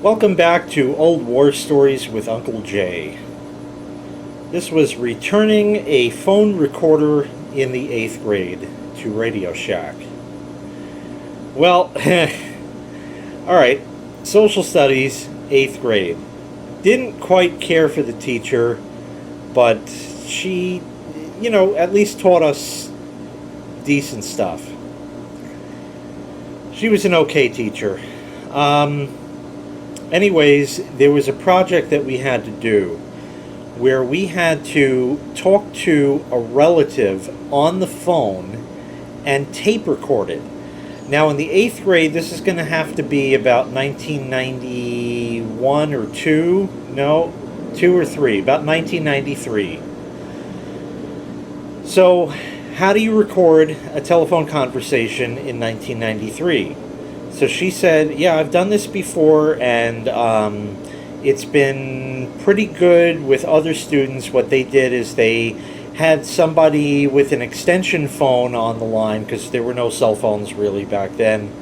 Welcome back to Old War Stories with Uncle Jay. This was returning a phone recorder in the 8th grade to Radio Shack. Well, alright, social studies, 8th grade. Didn't quite care for the teacher, but she, at least taught us decent stuff. She was an okay teacher. Anyways, there was a project that we had to do where we had to talk to a relative on the phone and tape record it. Now, in the 8th grade, this is going to have to be about 1991 or 2. No, 2 or 3. About 1993. So, how do you record a telephone conversation in 1993? So she said, yeah, I've done this before, and it's been pretty good with other students. What they did is they had somebody with an extension phone on the line, because there were no cell phones really back then,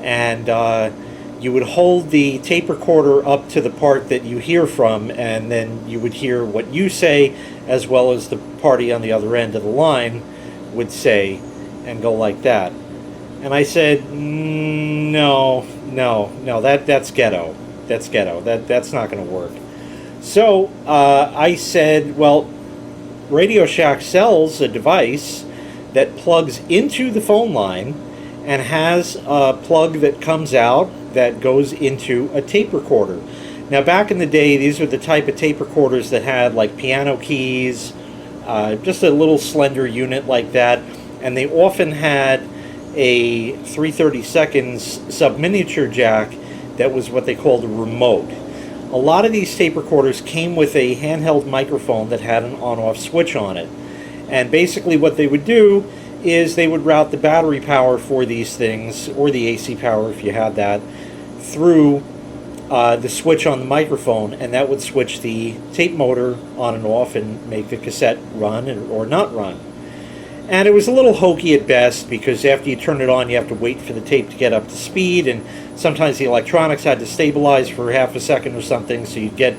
and you would hold the tape recorder up to the part that you hear from, and then you would hear what you say as well as the party on the other end of the line would say, and go like that. And I said, no, that's ghetto. That's ghetto. That's not going to work. So I said, well, Radio Shack sells a device that plugs into the phone line and has a plug that comes out that goes into a tape recorder. Now, back in the day, these were the type of tape recorders that had like piano keys, just a little slender unit like that, and they often had a 3/32 sub-miniature jack that was what they called a remote. A lot of these tape recorders came with a handheld microphone that had an on-off switch on it. And basically what they would do is they would route the battery power for these things, or the AC power if you had that, through the switch on the microphone, and that would switch the tape motor on and off and make the cassette run or not run. And it was a little hokey at best, because after you turn it on, you have to wait for the tape to get up to speed, and sometimes the electronics had to stabilize for half a second or something, so you'd get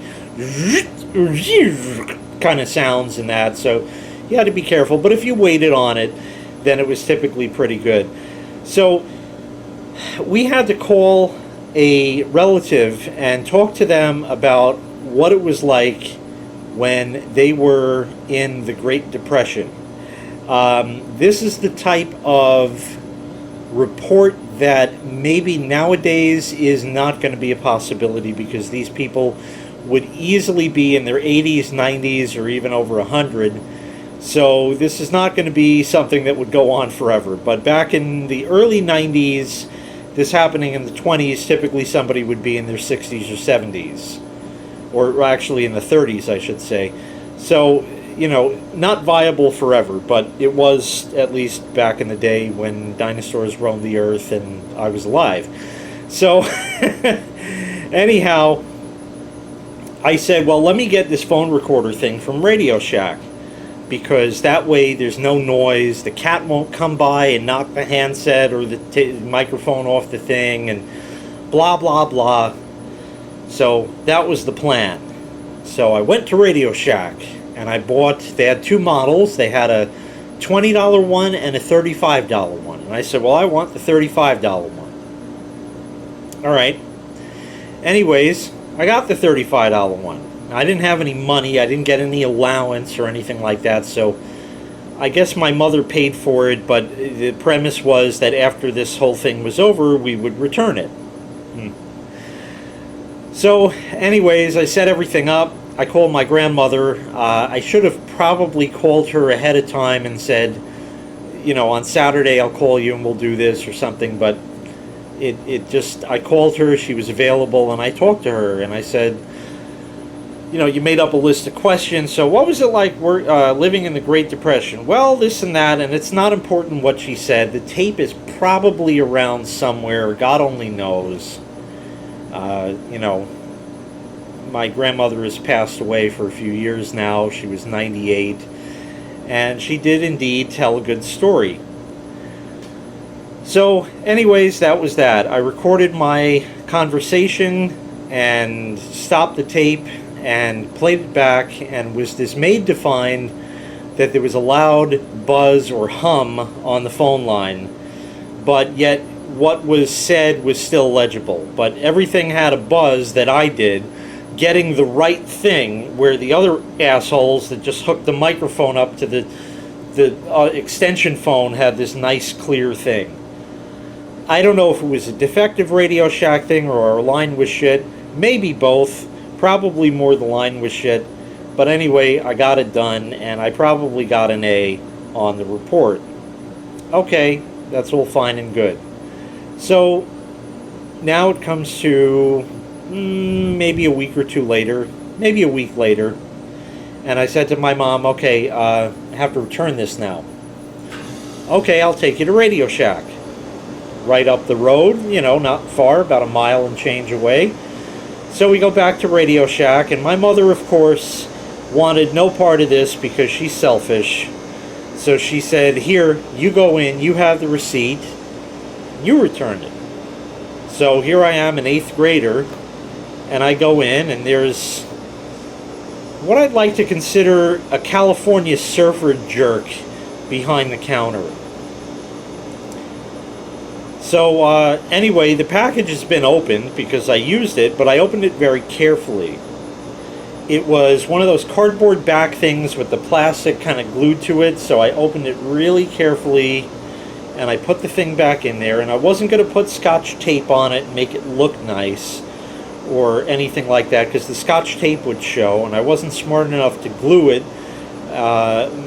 kind of sounds in that, so you had to be careful. But if you waited on it, then it was typically pretty good. So we had to call a relative and talk to them about what it was like when they were in the Great Depression. This is the type of report that maybe nowadays is not going to be a possibility, because these people would easily be in their 80s, 90s, or even over 100. So this is not going to be something that would go on forever. But back in the early 90s, this happening in the 20s, typically somebody would be in their 60s or 70s. Or actually in the 30s, I should say. So, not viable forever, but it was at least back in the day when dinosaurs roamed the earth and I was alive. So, anyhow, I said, well, let me get this phone recorder thing from Radio Shack, because that way there's no noise, the cat won't come by and knock the handset or the microphone off the thing, and blah, blah, blah. So that was the plan. So I went to Radio Shack, and they had two models. They had a $20 one and a $35 one. And I said, well, I want the $35 one. All right. Anyways, I got the $35 one. I didn't have any money. I didn't get any allowance or anything like that. So I guess my mother paid for it, but the premise was that after this whole thing was over, we would return it. So anyways, I set everything up. I called my grandmother. I should have probably called her ahead of time and said, on Saturday I'll call you and we'll do this or something, but I called her, she was available, and I talked to her, and I said, you made up a list of questions, so what was it like living in the Great Depression? Well, this and that, and it's not important what she said. The tape is probably around somewhere, God only knows. My grandmother has passed away for a few years now. She was 98, and she did indeed tell a good story. So anyways, that was that. I recorded my conversation and stopped the tape and played it back, and was dismayed to find that there was a loud buzz or hum on the phone line, but yet what was said was still legible. But everything had a buzz that I did, getting the right thing, where the other assholes that just hooked the microphone up to the extension phone had this nice clear thing. I don't know if it was a defective Radio Shack thing or our line was shit. Maybe both. Probably more the line was shit. But anyway, I got it done, and I probably got an A on the report. Okay, that's all fine and good. So now it comes to maybe a week or two later, maybe a week later, and I said to my mom, okay, I have to return this now. Okay, I'll take you to Radio Shack. Right up the road, not far, about a mile and change away. So we go back to Radio Shack, and my mother, of course, wanted no part of this because she's selfish. So she said, here, you go in, you have the receipt, you return it. So here I am, an 8th grader, and I go in, and there's what I'd like to consider a California surfer jerk behind the counter. So anyway, the package has been opened because I used it, but I opened it very carefully. It was one of those cardboard back things with the plastic kind of glued to it, so I opened it really carefully, and I put the thing back in there, and I wasn't going to put Scotch tape on it and make it look nice or anything like that, because the Scotch tape would show, and I wasn't smart enough to glue it.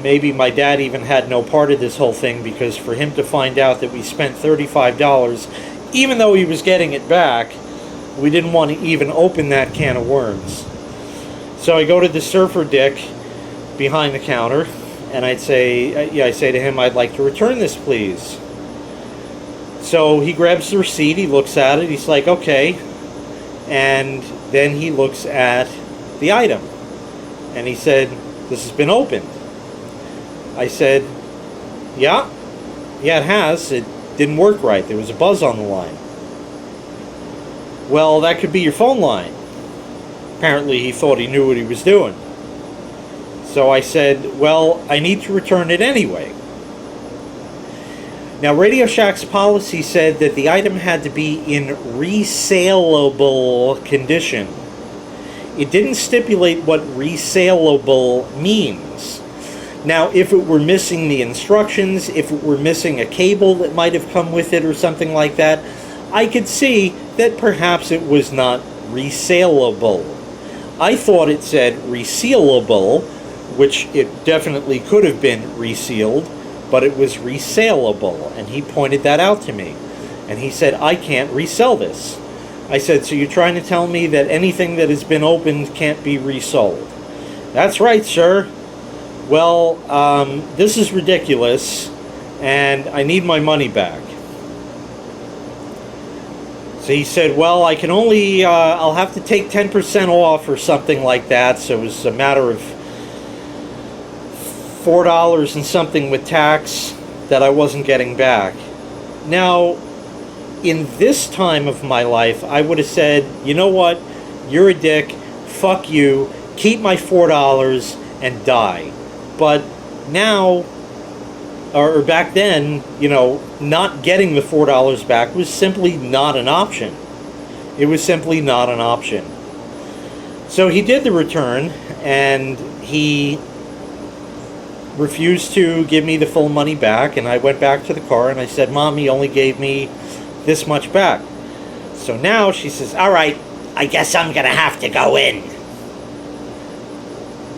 Maybe my dad even had no part of this whole thing, because for him to find out that we spent $35, even though he was getting it back, we didn't want to even open that can of worms. So I go to the surfer dick behind the counter, and I say to him, I'd like to return this, please. So he grabs the receipt, he looks at it, he's like, okay, and then he looks at the item, and he said, this has been opened. I said, yeah, it has. It didn't work right. There was a buzz on the line. Well, that could be your phone line. Apparently he thought he knew what he was doing. So I said, well, I need to return it anyway. Now, Radio Shack's policy said that the item had to be in resalable condition. It didn't stipulate what resalable means. Now, if it were missing the instructions, if it were missing a cable that might have come with it or something like that, I could see that perhaps it was not resalable. I thought it said resealable, which it definitely could have been resealed, but it was resalable, and he pointed that out to me. And he said, I can't resell this. I said, so you're trying to tell me that anything that has been opened can't be resold? That's right, sir. Well, this is ridiculous, and I need my money back. So he said, well, I can only, I'll have to take 10% off or something like that. So it was a matter of $4 and something with tax that I wasn't getting back. Now, in this time of my life, I would have said, you know what, you're a dick, fuck you, keep my $4 and die. But now, or back then, not getting the $4 back was simply not an option. It was simply not an option. So he did the return, and he refused to give me the full money back, and I went back to the car and I said, Mom, he only gave me this much back. So now she says, all right, I guess I'm gonna have to go in.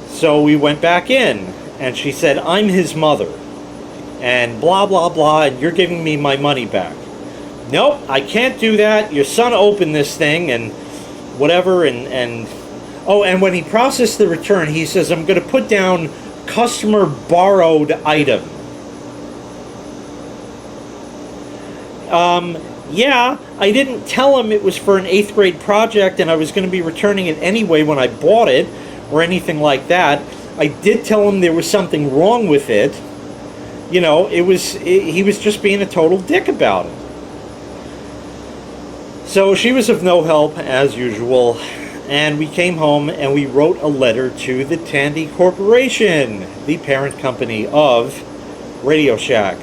So we went back in, and she said, I'm his mother, and blah blah blah, and you're giving me my money back. Nope, I can't do that. Your son opened this thing and whatever, and oh, and when he processed the return, he says, I'm gonna put down customer borrowed item. Yeah, I didn't tell him it was for an 8th grade project and I was going to be returning it anyway when I bought it or anything like that. I did tell him there was something wrong with it. He was just being a total dick about it. So she was of no help, as usual, and we came home and we wrote a letter to the Tandy Corporation, the parent company of Radio Shack.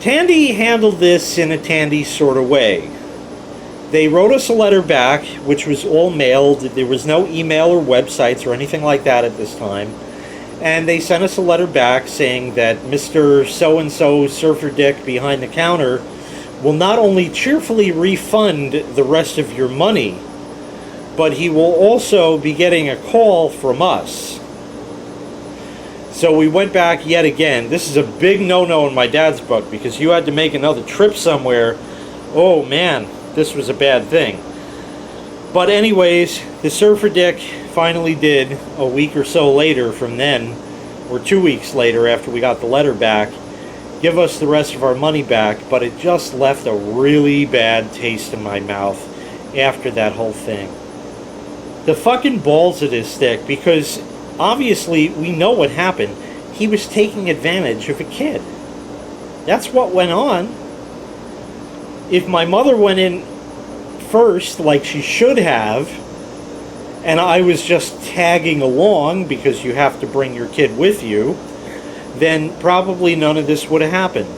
Tandy handled this in a Tandy sort of way. They wrote us a letter back, which was all mailed. There was no email or websites or anything like that at this time. And they sent us a letter back saying that Mr. So-and-so Surfer Dick behind the counter will not only cheerfully refund the rest of your money, but he will also be getting a call from us. So we went back yet again. This is a big no-no in my dad's book, because you had to make another trip somewhere. Oh man, this was a bad thing. But anyways, the Surfer Dick finally did, a week or so later from then, or 2 weeks later after we got the letter back, give us the rest of our money back, but it just left a really bad taste in my mouth after that whole thing. The fucking balls of this Dick, because obviously we know what happened. He was taking advantage of a kid. That's what went on. If my mother went in first, like she should have, and I was just tagging along because you have to bring your kid with you, then probably none of this would have happened.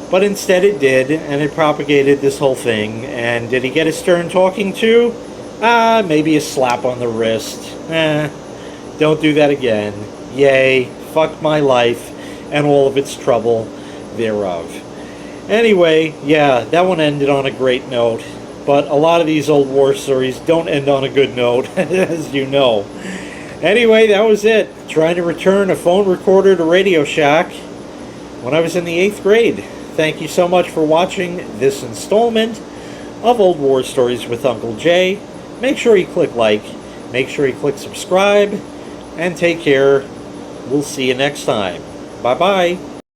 But instead it did, and it propagated this whole thing. And did he get a stern talking to? Maybe a slap on the wrist. Don't do that again. Yay, fuck my life and all of its trouble thereof. Anyway, yeah, that one ended on a great note. But a lot of these old war stories don't end on a good note, as you know. Anyway, that was it. Trying to return a phone recorder to Radio Shack when I was in the 8th grade. Thank you so much for watching this installment of Old War Stories with Uncle Jay. Make sure you click like, make sure you click subscribe, and take care. We'll see you next time. Bye-bye.